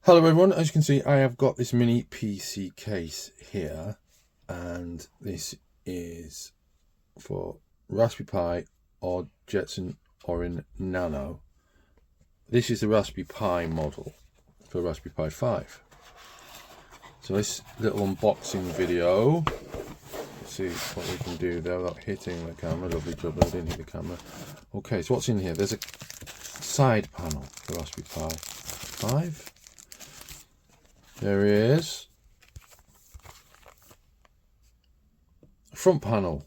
Hello everyone, as you can see I have got this mini PC case here, and this is for Raspberry Pi or Jetson or in Nano. This is the Raspberry Pi model for Raspberry Pi 5. So this little unboxing video, let's see what we can do there without hitting the camera. Lovely job, I didn't hit the camera. Okay, so what's in here? There's a side panel for Raspberry Pi 5. There is a front panel.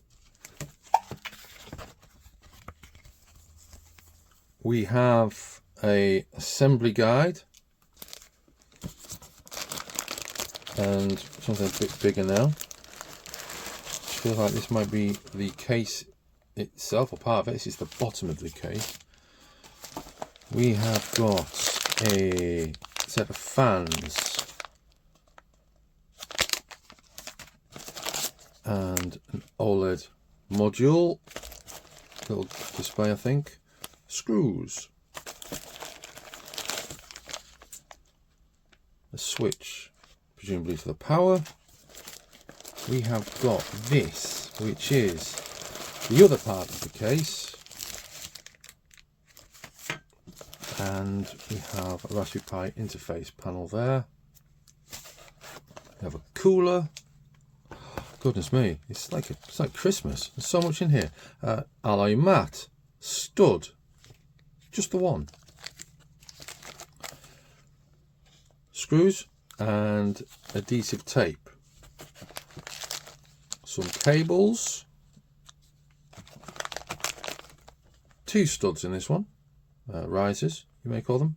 We have a assembly guide and something a bit bigger now. I feel like this might be the case itself, or part of it. This is the bottom of the case. We have got a set of fans and an OLED module, little display, I think, screws, a switch, presumably for the power. We have got this, which is the other part of the case, and we have a Raspberry Pi interface panel there. We have a cooler. Goodness me, it's like Christmas. There's so much in here. Alloy mat, stud, just the one. Screws and adhesive tape. Some cables. 2 studs in this one. Risers, you may call them.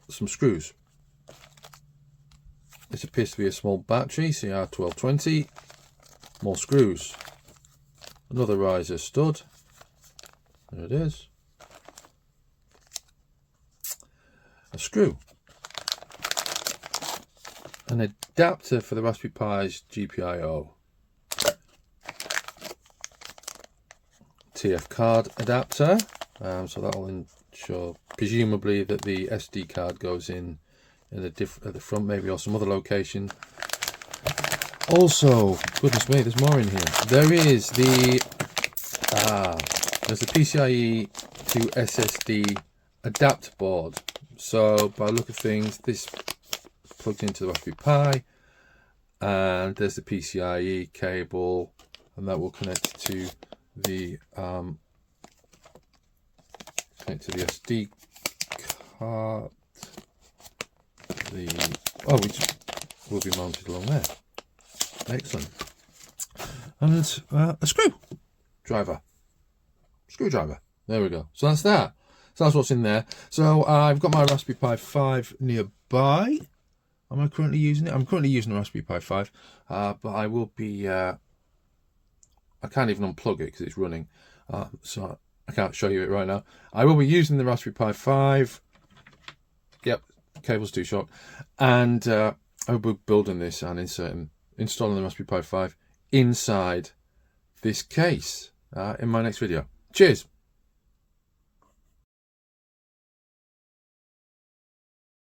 Some screws. This appears to be a small battery, CR1220. More screws. Another riser stud. There it is. A screw. An adapter for the Raspberry Pi's GPIO. TF card adapter. So that will ensure, presumably, that the SD card goes in at the front, maybe, or some other location. Also, goodness me, there's more in here. There is the there's the PCIe to SSD adapter board. So by the look of things, this plugged into the Raspberry Pi, and there's the PCIe cable, and that will connect to the SD card. Which will be mounted along there. Excellent. And a screwdriver. There we go. So that's that. So that's what's in there. So I've got my Raspberry Pi 5 nearby. Am I currently using it? I'm currently using the Raspberry Pi 5, but I will be. I can't even unplug it because it's running, so I can't show you it right now. I will be using the Raspberry Pi 5. Yep. Cable's too short, and I will be building this and installing the Raspberry Pi 5 inside this case in my next video. Cheers.